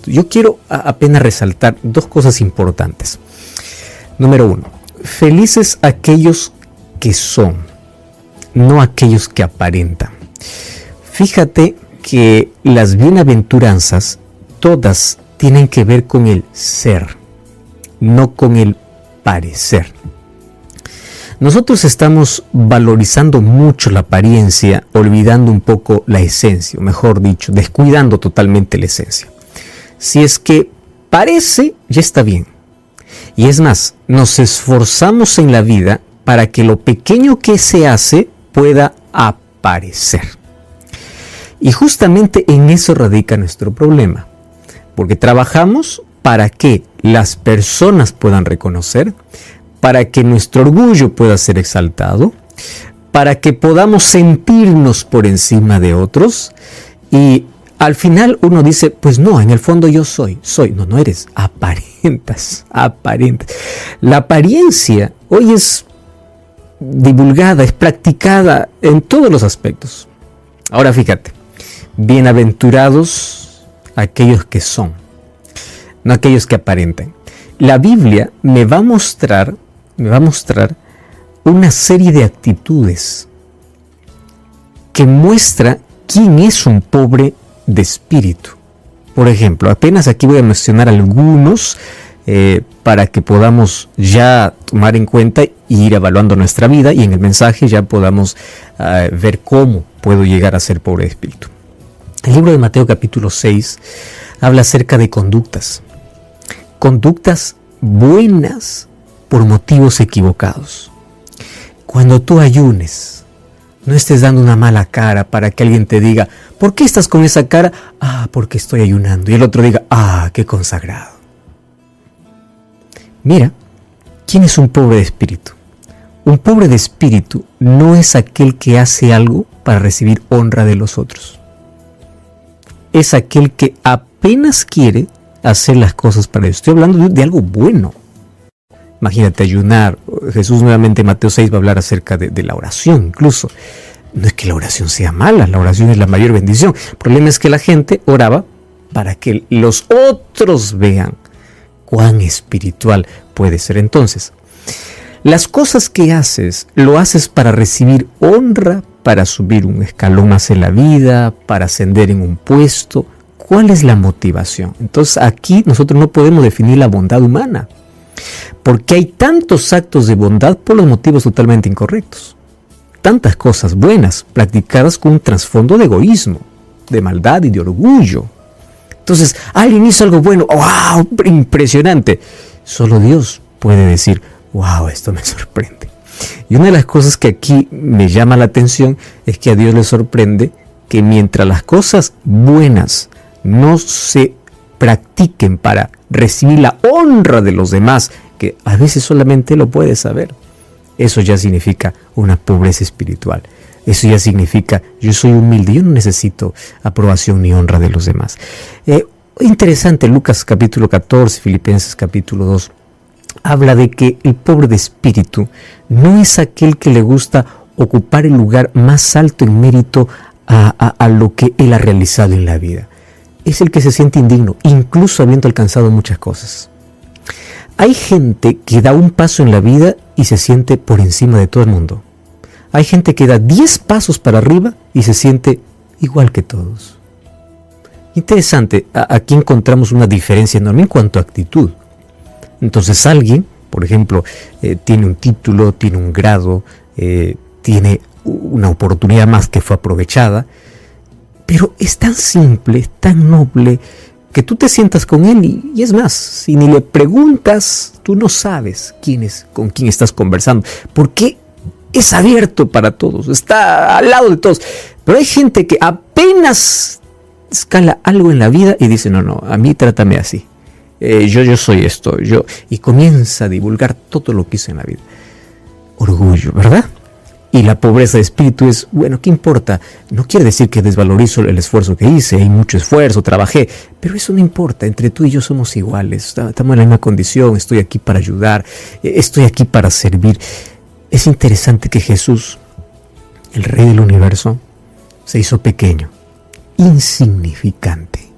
espíritu. Yo quiero apenas resaltar dos cosas importantes. Número 1, felices aquellos que son, no aquellos que aparentan. Fíjate que las bienaventuranzas todas tienen que ver con el ser, no con el parecer. Nosotros estamos valorizando mucho la apariencia, olvidando un poco la esencia, o mejor dicho, descuidando totalmente la esencia. Si es que parece, ya está bien. Y es más, nos esforzamos en la vida para que lo pequeño que se hace pueda aparecer. Y justamente en eso radica nuestro problema, porque trabajamos para que las personas puedan reconocer, para que nuestro orgullo pueda ser exaltado, para que podamos sentirnos por encima de otros, y al final uno dice, pues no, en el fondo yo soy. No eres, aparentas. La apariencia hoy es divulgada, es practicada en todos los aspectos. Ahora fíjate, bienaventurados aquellos que son, no aquellos que aparentan. La Biblia me va a mostrar una serie de actitudes que muestra quién es un pobre de espíritu. Por ejemplo, apenas aquí voy a mencionar algunos para que podamos ya tomar en cuenta e ir evaluando nuestra vida, y en el mensaje ya podamos ver cómo puedo llegar a ser pobre de espíritu. El libro de Mateo capítulo 6 habla acerca de conductas buenas por motivos equivocados. Cuando tú ayunes, no estés dando una mala cara para que alguien te diga, ¿por qué estás con esa cara? Porque estoy ayunando. Y el otro diga, qué consagrado. Mira, ¿quién es un pobre de espíritu? Un pobre de espíritu no es aquel que hace algo para recibir honra de los otros. Es aquel que apenas quiere hacer las cosas para Dios. Estoy hablando de algo bueno. Imagínate ayunar. Jesús nuevamente en Mateo 6 va a hablar acerca de la oración incluso. No es que la oración sea mala, la oración es la mayor bendición. El problema es que la gente oraba para que los otros vean cuán espiritual puede ser. Entonces, las cosas que haces, lo haces para recibir honra, para subir un escalón más en la vida, para ascender en un puesto. ¿Cuál es la motivación? Entonces aquí nosotros no podemos definir la bondad humana, porque hay tantos actos de bondad por los motivos totalmente incorrectos. Tantas cosas buenas practicadas con un trasfondo de egoísmo, de maldad y de orgullo. Entonces, alguien hizo algo bueno, ¡wow! Impresionante. Solo Dios puede decir, ¡wow! Esto me sorprende. Y una de las cosas que aquí me llama la atención es que a Dios le sorprende que mientras las cosas buenas no se practiquen para recibir la honra de los demás, que a veces solamente lo puedes saber, eso ya significa una pobreza espiritual. Eso ya significa, yo soy humilde, yo no necesito aprobación ni honra de los demás. Interesante, Lucas capítulo 14, Filipenses capítulo 2, habla de que el pobre de espíritu no es aquel que le gusta ocupar el lugar más alto en mérito a lo que él ha realizado en la vida. Es el que se siente indigno, incluso habiendo alcanzado muchas cosas. Hay gente que da un paso en la vida y se siente por encima de todo el mundo. Hay gente que da 10 pasos para arriba y se siente igual que todos. Interesante, aquí encontramos una diferencia enorme en cuanto a actitud. Entonces alguien, por ejemplo, tiene un título, tiene un grado, tiene una oportunidad más que fue aprovechada, pero es tan simple, tan noble, que tú te sientas con él y es más, si ni le preguntas, tú no sabes con quién estás conversando, porque es abierto para todos, está al lado de todos. Pero hay gente que apenas escala algo en la vida y dice, no, a mí trátame así, yo soy esto, y comienza a divulgar todo lo que hizo en la vida. Orgullo, ¿verdad? Y la pobreza de espíritu es, bueno, ¿qué importa? No quiere decir que desvalorizo el esfuerzo que hice, hay mucho esfuerzo, trabajé, pero eso no importa, entre tú y yo somos iguales, estamos en la misma condición, estoy aquí para ayudar, estoy aquí para servir. Es interesante que Jesús, el Rey del Universo, se hizo pequeño, insignificante.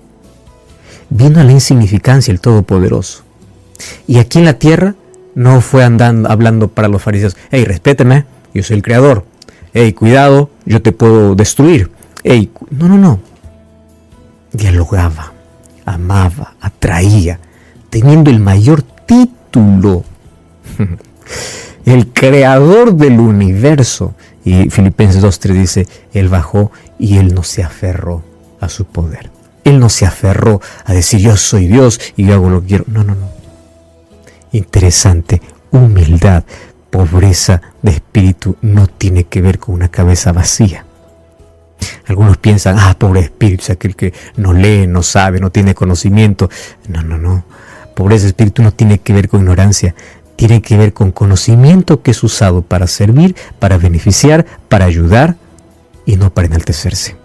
vino a la insignificancia el Todopoderoso. Y aquí en la tierra no fue hablando para los fariseos, hey, respéteme, yo soy el creador, hey, cuidado, yo te puedo destruir, hey, no. Dialogaba, amaba, atraía, teniendo el mayor título, el creador del universo. Y Filipenses 2:3 dice, Él bajó y Él no se aferró a su poder. Él no se aferró a decir, yo soy Dios y yo hago lo que quiero. No. Interesante, humildad, pobreza de espíritu no tiene que ver con una cabeza vacía. Algunos piensan, pobre espíritu, es aquel que no lee, no sabe, no tiene conocimiento. No. Pobreza de espíritu no tiene que ver con ignorancia. Tiene que ver con conocimiento que es usado para servir, para beneficiar, para ayudar y no para enaltecerse.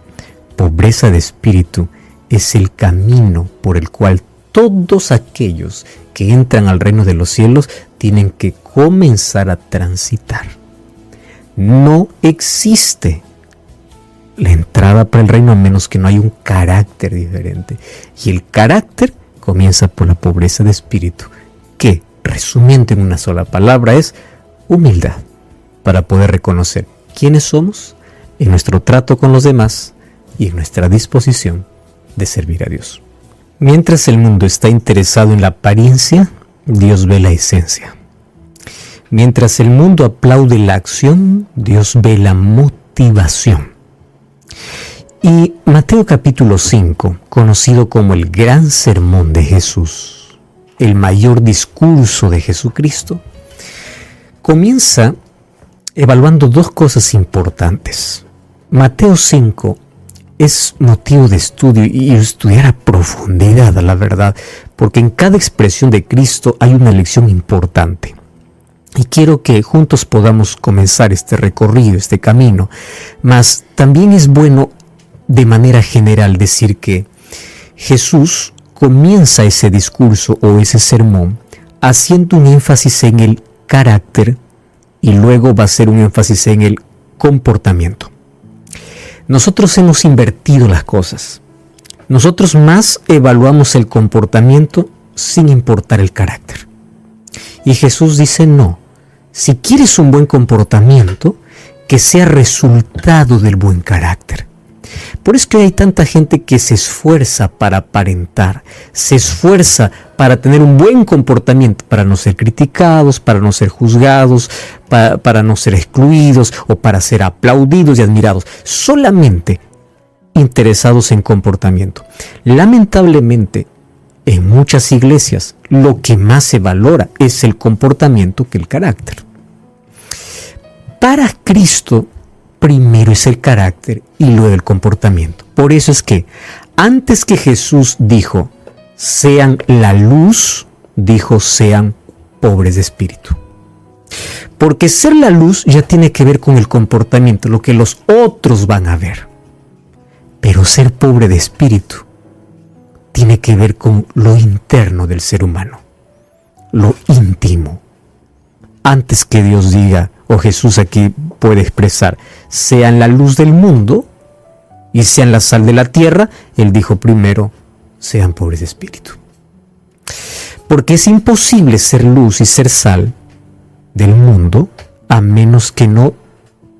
Pobreza de espíritu es el camino por el cual todos aquellos que entran al reino de los cielos tienen que comenzar a transitar. No existe la entrada para el reino a menos que no haya un carácter diferente. Y el carácter comienza por la pobreza de espíritu, que, resumiendo en una sola palabra, es humildad, para poder reconocer quiénes somos en nuestro trato con los demás y en nuestra disposición de servir a Dios. Mientras el mundo está interesado en la apariencia, Dios ve la esencia. Mientras el mundo aplaude la acción, Dios ve la motivación. Y Mateo capítulo 5, conocido como el gran sermón de Jesús, el mayor discurso de Jesucristo, comienza evaluando dos cosas importantes. Mateo 5 es motivo de estudio y estudiar a profundidad, a la verdad, porque en cada expresión de Cristo hay una lección importante. Y quiero que juntos podamos comenzar este recorrido, este camino. Mas también es bueno de manera general decir que Jesús comienza ese discurso o ese sermón haciendo un énfasis en el carácter y luego va a hacer un énfasis en el comportamiento. Nosotros hemos invertido las cosas. Nosotros más evaluamos el comportamiento sin importar el carácter. Y Jesús dice no. Si quieres un buen comportamiento, que sea resultado del buen carácter. Por eso que hay tanta gente que se esfuerza para aparentar, se esfuerza para tener un buen comportamiento, para no ser criticados, para no ser juzgados, para no ser excluidos o para ser aplaudidos y admirados, solamente interesados en comportamiento. Lamentablemente, en muchas iglesias, lo que más se valora es el comportamiento que el carácter. Para Cristo, primero es el carácter y luego el comportamiento. Por eso es que antes que Jesús dijo, sean la luz, dijo, sean pobres de espíritu. Porque ser la luz ya tiene que ver con el comportamiento, lo que los otros van a ver. Pero ser pobre de espíritu tiene que ver con lo interno del ser humano, lo íntimo. Antes que Dios diga, o Jesús aquí puede expresar, sean la luz del mundo y sean la sal de la tierra, Él dijo primero, sean pobres de espíritu. Porque es imposible ser luz y ser sal del mundo a menos que no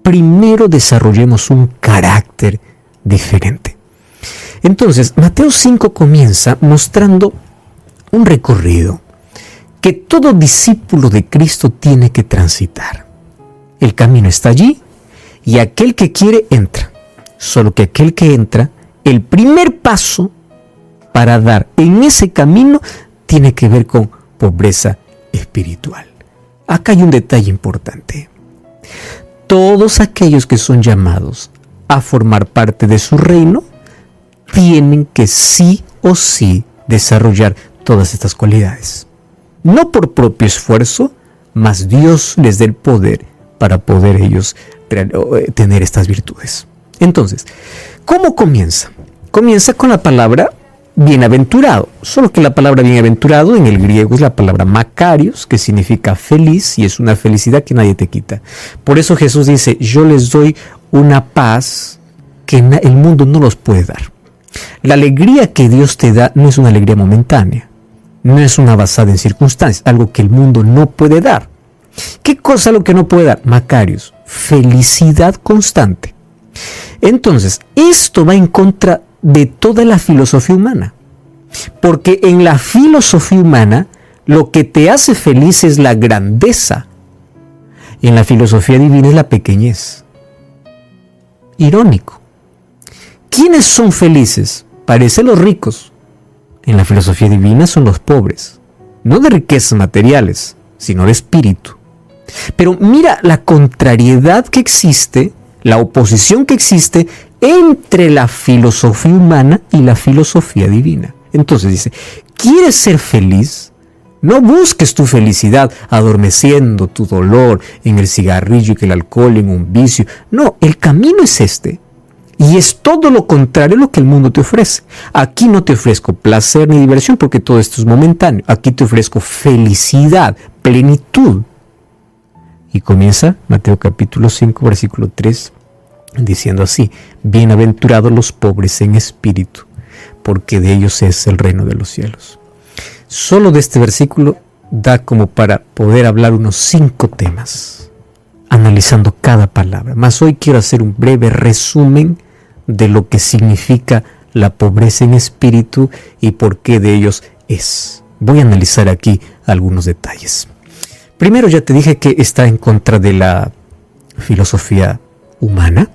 primero desarrollemos un carácter diferente. Entonces, Mateo 5 comienza mostrando un recorrido que todo discípulo de Cristo tiene que transitar. El camino está allí y aquel que quiere entra. Solo que aquel que entra, el primer paso para dar en ese camino tiene que ver con pobreza espiritual. Acá hay un detalle importante. Todos aquellos que son llamados a formar parte de su reino tienen que sí o sí desarrollar todas estas cualidades. No por propio esfuerzo, mas Dios les dé el poder para poder ellos tener estas virtudes. Entonces, ¿cómo comienza? Comienza con la palabra bienaventurado, solo que la palabra bienaventurado en el griego es la palabra makarios, que significa feliz y es una felicidad que nadie te quita. Por eso Jesús dice, yo les doy una paz que el mundo no los puede dar. La alegría que Dios te da no es una alegría momentánea, no es una basada en circunstancias, algo que el mundo no puede dar. ¿Qué cosa es lo que no puede dar? Macarios, felicidad constante. Entonces, esto va en contra de toda la filosofía humana, porque en la filosofía humana lo que te hace feliz es la grandeza, y en la filosofía divina es la pequeñez. Irónico. ¿Quiénes son felices? Parece los ricos. En la filosofía divina son los pobres, no de riquezas materiales, sino de espíritu. Pero mira la contrariedad que existe, la oposición que existe entre la filosofía humana y la filosofía divina. Entonces dice, ¿quieres ser feliz? No busques tu felicidad adormeciendo tu dolor en el cigarrillo y el alcohol, en un vicio. No, el camino es este. Y es todo lo contrario a lo que el mundo te ofrece. Aquí no te ofrezco placer ni diversión porque todo esto es momentáneo. Aquí te ofrezco felicidad, plenitud. Y comienza Mateo capítulo 5, versículo 3, diciendo así: bienaventurados los pobres en espíritu, porque de ellos es el reino de los cielos. Solo de este versículo da como para poder hablar unos 5 temas, analizando cada palabra. Mas hoy quiero hacer un breve resumen de lo que significa la pobreza en espíritu y por qué de ellos es. Voy a analizar aquí algunos detalles. Primero, ya te dije que está en contra de la filosofía humana.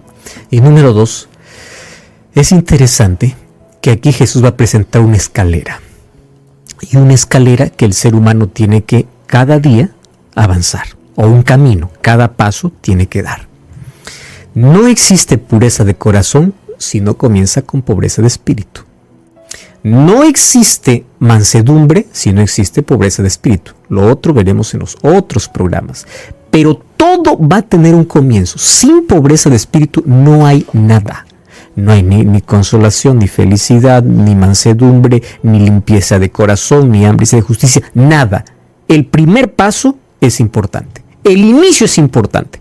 Y número 2, es interesante que aquí Jesús va a presentar una escalera. Y una escalera que el ser humano tiene que cada día avanzar. O un camino, cada paso tiene que dar. No existe pureza de corazón si no comienza con pobreza de espíritu. No existe mansedumbre si no existe pobreza de espíritu. Lo otro veremos en los otros programas. Pero todo va a tener un comienzo. Sin pobreza de espíritu no hay nada. No hay ni consolación, ni felicidad, ni mansedumbre, ni limpieza de corazón, ni hambre de justicia. Nada. El primer paso es importante. El inicio es importante.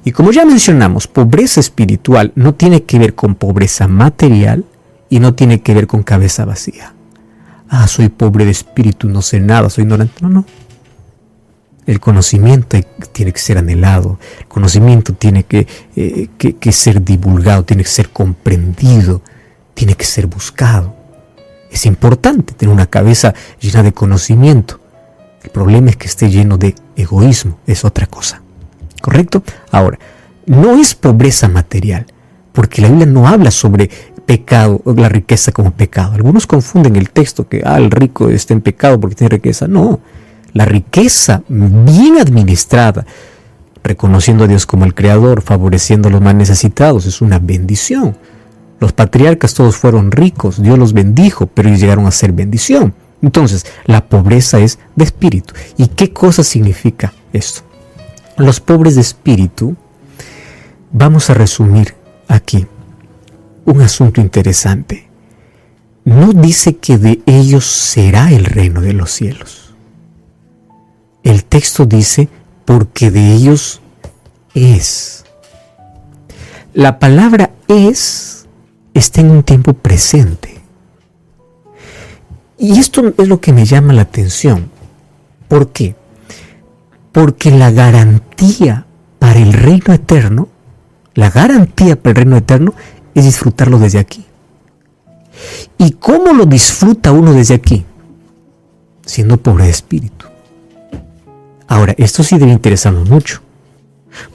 Y como ya mencionamos, pobreza espiritual no tiene que ver con pobreza material y no tiene que ver con cabeza vacía. Soy pobre de espíritu, no sé nada, soy ignorante. No. El conocimiento tiene que ser anhelado, el conocimiento tiene que ser divulgado, tiene que ser comprendido, tiene que ser buscado. Es importante tener una cabeza llena de conocimiento. El problema es que esté lleno de egoísmo, es otra cosa. ¿Correcto? Ahora, no es pobreza material, porque la Biblia no habla sobre pecado, la riqueza como pecado. Algunos confunden el texto que el rico está en pecado porque tiene riqueza. No, la riqueza bien administrada, reconociendo a Dios como el Creador, favoreciendo a los más necesitados, es una bendición. Los patriarcas todos fueron ricos, Dios los bendijo, pero ellos llegaron a ser bendición. Entonces, la pobreza es de espíritu. ¿Y qué cosa significa esto? Los pobres de espíritu, vamos a resumir aquí un asunto interesante. No dice que de ellos será el reino de los cielos. El texto dice, porque de ellos es. La palabra es está en un tiempo presente. Y esto es lo que me llama la atención. ¿Por qué? Porque la garantía para el reino eterno, es disfrutarlo desde aquí. ¿Y cómo lo disfruta uno desde aquí? Siendo pobre de espíritu. Ahora, esto sí debe interesarnos mucho,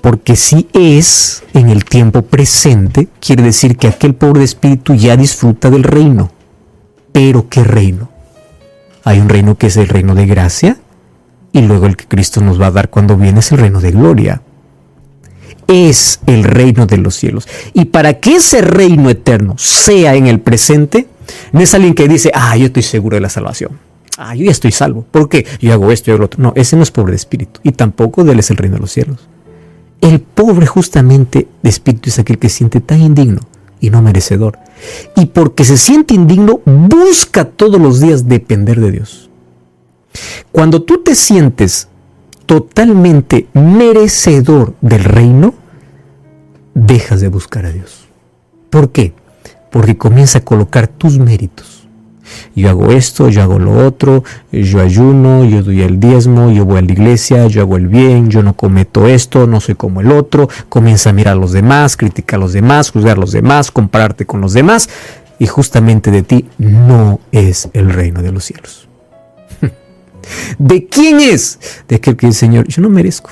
porque si es en el tiempo presente, quiere decir que aquel pobre de espíritu ya disfruta del reino. ¿Pero qué reino? Hay un reino que es el reino de gracia, y luego el que Cristo nos va a dar cuando viene es el reino de gloria. Es el reino de los cielos. Y para que ese reino eterno sea en el presente, no es alguien que dice, yo estoy seguro de la salvación. Yo ya estoy salvo. ¿Por qué? Yo hago esto y hago lo otro. No, ese no es pobre de espíritu. Y tampoco de él es el reino de los cielos. El pobre justamente de espíritu es aquel que se siente tan indigno y no merecedor. Y porque se siente indigno, busca todos los días depender de Dios. Cuando tú te sientes totalmente merecedor del reino, dejas de buscar a Dios. ¿Por qué? porque comienza a colocar tus méritos. Yo hago esto, yo hago lo otro, yo ayuno, yo doy el diezmo, yo voy a la iglesia, yo hago el bien, yo no cometo esto, no soy como el otro. Comienza a mirar a los demás, criticar a los demás, juzgar a los demás, compararte con los demás, y justamente de ti no es el reino de los cielos. ¿De quién es? De aquel que dice: Señor, yo no merezco.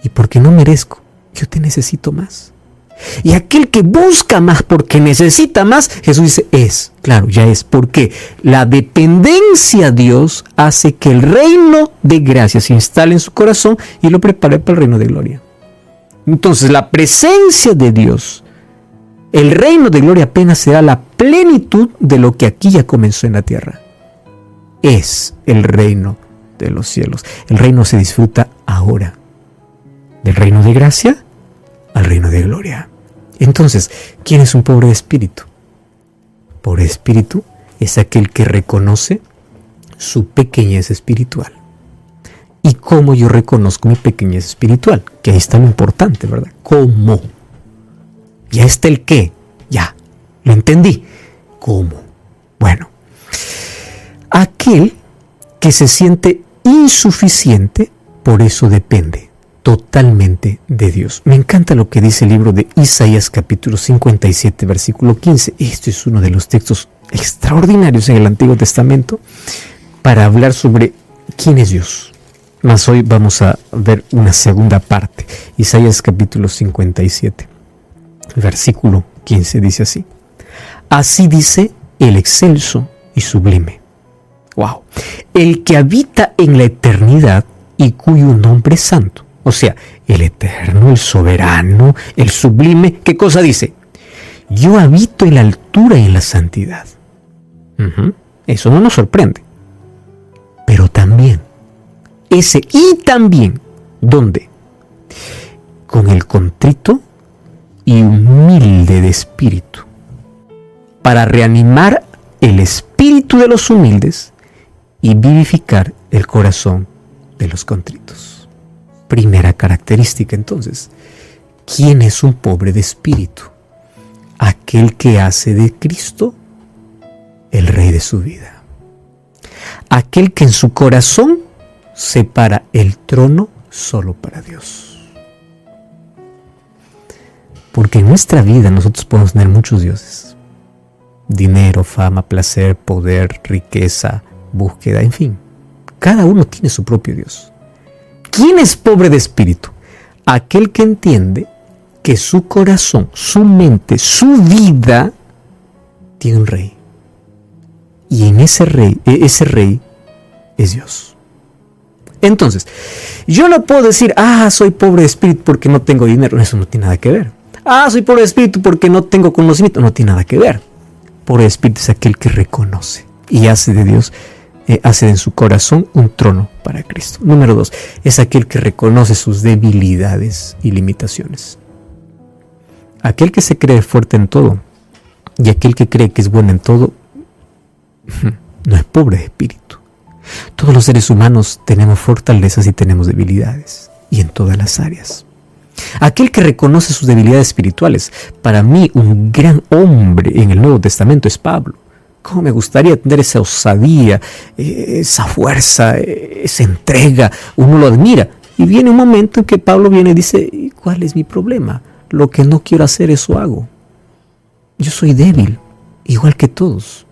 Y porque no merezco, yo te necesito más. Y aquel que busca más porque necesita más, Jesús dice: es, claro, ya es. Porque la dependencia a Dios hace que el reino de gracia se instale en su corazón y lo prepare para el reino de gloria. Entonces, la presencia de Dios, el reino de gloria apenas será la plenitud de lo que aquí ya comenzó en la tierra. Es el reino de los cielos. El reino se disfruta ahora. Del reino de gracia al reino de gloria. Entonces, ¿quién es un pobre de espíritu? Pobre de espíritu es aquel que reconoce su pequeñez espiritual. ¿Y cómo yo reconozco mi pequeñez espiritual? Que ahí está lo importante, ¿verdad? ¿Cómo? Ya está el qué. Ya, lo entendí. ¿Cómo? Bueno, aquel que se siente insuficiente, por eso depende totalmente de Dios. Me encanta lo que dice el libro de Isaías capítulo 57 versículo 15. Este es uno de los textos extraordinarios en el Antiguo Testamento para hablar sobre quién es Dios. Mas hoy vamos a ver una segunda parte. Isaías capítulo 57 versículo 15 dice así: así dice el excelso y sublime. Wow. El que habita en la eternidad y cuyo nombre es santo. O sea, el eterno, el soberano, el sublime. ¿Qué cosa dice? Yo habito en la altura y en la santidad. Eso no nos sorprende. Pero también, ¿dónde? Con el contrito y humilde de espíritu, para reanimar el espíritu de los humildes y vivificar el corazón de los contritos. Primera característica, entonces, ¿quién es un pobre de espíritu? Aquel que hace de Cristo el rey de su vida. Aquel que en su corazón separa el trono solo para Dios. Porque en nuestra vida nosotros podemos tener muchos dioses. Dinero, fama, placer, poder, riqueza, búsqueda, en fin. Cada uno tiene su propio Dios. ¿Quién es pobre de espíritu? Aquel que entiende que su corazón, su mente, su vida tiene un rey. Y en ese rey es Dios. Entonces, yo no puedo decir: soy pobre de espíritu porque no tengo dinero. Eso no tiene nada que ver. Soy pobre de espíritu porque no tengo conocimiento. No tiene nada que ver. Pobre de espíritu es aquel que reconoce y hace de Dios, hace en su corazón un trono para Cristo. Número 2, es aquel que reconoce sus debilidades y limitaciones. Aquel que se cree fuerte en todo y aquel que cree que es bueno en todo, no es pobre de espíritu. Todos los seres humanos tenemos fortalezas y tenemos debilidades, y en todas las áreas. Aquel que reconoce sus debilidades espirituales. Para mí, un gran hombre en el Nuevo Testamento es Pablo. ¿Cómo me gustaría tener esa osadía, esa fuerza, esa entrega? Uno lo admira. Y viene un momento en que Pablo viene y dice: ¿cuál es mi problema? Lo que no quiero hacer, eso hago. Yo soy débil, igual que todos.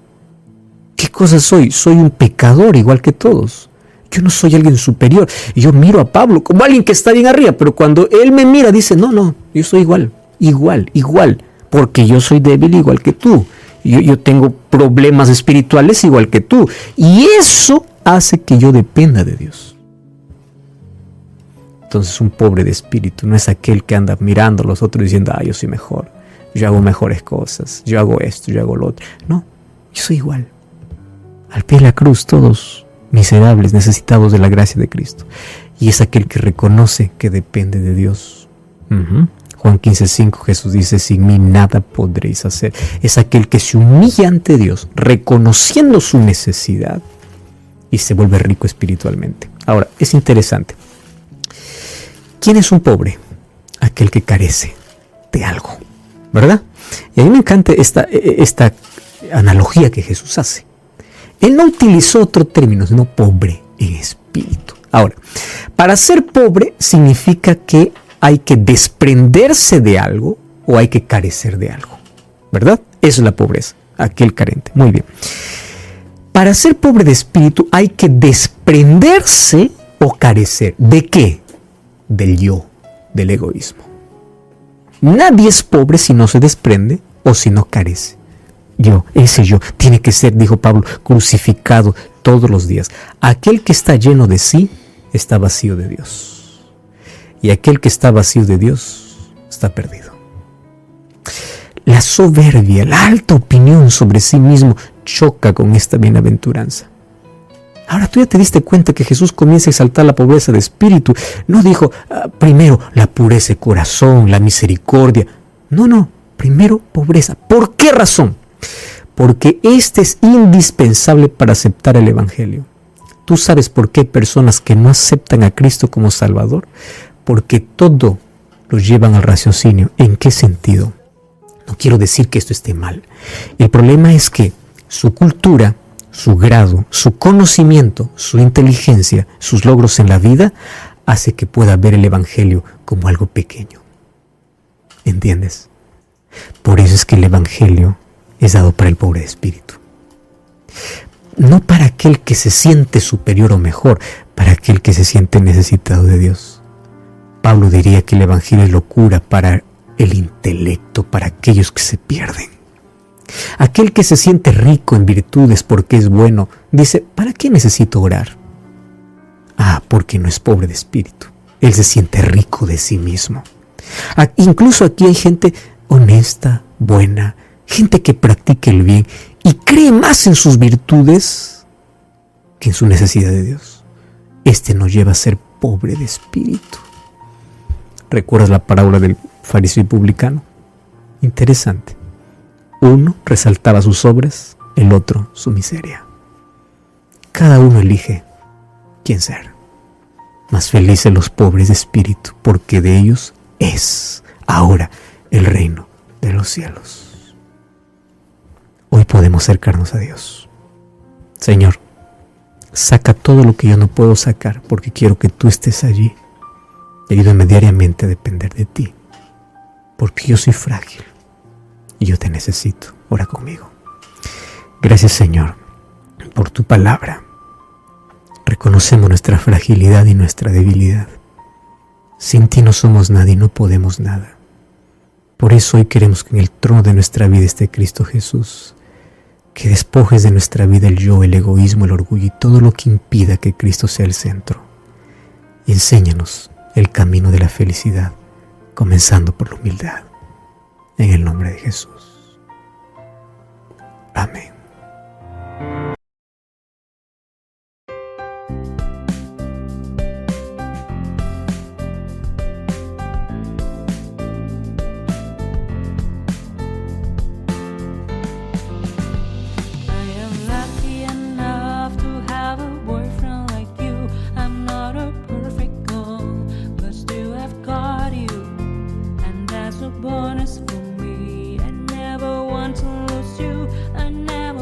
¿Qué cosa soy? Soy un pecador, igual que todos. Yo no soy alguien superior. Y yo miro a Pablo como alguien que está bien arriba, pero cuando él me mira dice: no, yo soy igual, porque yo soy débil igual que tú. Yo tengo problemas espirituales igual que tú. Y eso hace que yo dependa de Dios. Entonces, un pobre de espíritu no es aquel que anda mirando a los otros diciendo: yo soy mejor, yo hago mejores cosas, yo hago esto, yo hago lo otro. No, yo soy igual. Al pie de la cruz, todos miserables, necesitados de la gracia de Cristo. Y es aquel que reconoce que depende de Dios. Juan 15:5, Jesús dice: sin mí nada podréis hacer. Es aquel que se humilla ante Dios, reconociendo su necesidad, y se vuelve rico espiritualmente. Ahora, es interesante. ¿Quién es un pobre? Aquel que carece de algo, ¿verdad? Y a mí me encanta esta analogía que Jesús hace. Él no utilizó otro término, sino pobre en espíritu. Ahora, para ser pobre significa que hay que desprenderse de algo o hay que carecer de algo, ¿verdad? Eso es la pobreza, aquel carente. Muy bien. Para ser pobre de espíritu hay que desprenderse o carecer. ¿De qué? Del yo, del egoísmo. Nadie es pobre si no se desprende o si no carece. Ese yo, tiene que ser, dijo Pablo, crucificado todos los días. Aquel que está lleno de sí, está vacío de Dios. Y aquel que está vacío de Dios, está perdido. La soberbia, la alta opinión sobre sí mismo, choca con esta bienaventuranza. Ahora tú ya te diste cuenta que Jesús comienza a exaltar la pobreza de espíritu. No dijo primero la pureza de corazón, la misericordia. No, primero pobreza. ¿Por qué razón? Porque este es indispensable para aceptar el Evangelio. ¿Tú sabes por qué hay personas que no aceptan a Cristo como Salvador? Porque todo lo llevan al raciocinio. ¿En qué sentido? No quiero decir que esto esté mal. El problema es que su cultura, su grado, su conocimiento, su inteligencia, sus logros en la vida, hace que pueda ver el Evangelio como algo pequeño. ¿Entiendes? Por eso es que el Evangelio es dado para el pobre de espíritu. No para aquel que se siente superior o mejor, para aquel que se siente necesitado de Dios. Pablo diría que el Evangelio es locura para el intelecto, para aquellos que se pierden. Aquel que se siente rico en virtudes porque es bueno, dice, ¿para qué necesito orar? Porque no es pobre de espíritu. Él se siente rico de sí mismo. Incluso aquí hay gente honesta, buena, gente que practica el bien y cree más en sus virtudes que en su necesidad de Dios. Este nos lleva a ser pobre de espíritu. ¿Recuerdas la parábola del fariseo y publicano? Interesante. Uno resaltaba sus obras, el otro su miseria. Cada uno elige quién ser. Más felices los pobres de espíritu, porque de ellos es ahora el reino de los cielos. Hoy podemos acercarnos a Dios. Señor, saca todo lo que yo no puedo sacar, porque quiero que tú estés allí. Ayúdame diariamente a depender de ti, porque yo soy frágil y yo te necesito. Ora conmigo. Gracias, Señor, por tu palabra. Reconocemos nuestra fragilidad y nuestra debilidad. Sin ti no somos nada y no podemos nada. Por eso hoy queremos que en el trono de nuestra vida esté Cristo Jesús. Que despojes de nuestra vida el yo, el egoísmo, el orgullo y todo lo que impida que Cristo sea el centro. Y enséñanos el camino de la felicidad, comenzando por la humildad. En el nombre de Jesús. Amén. Bonus for me. I never want to lose you. I never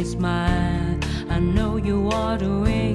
smile. I know you're watering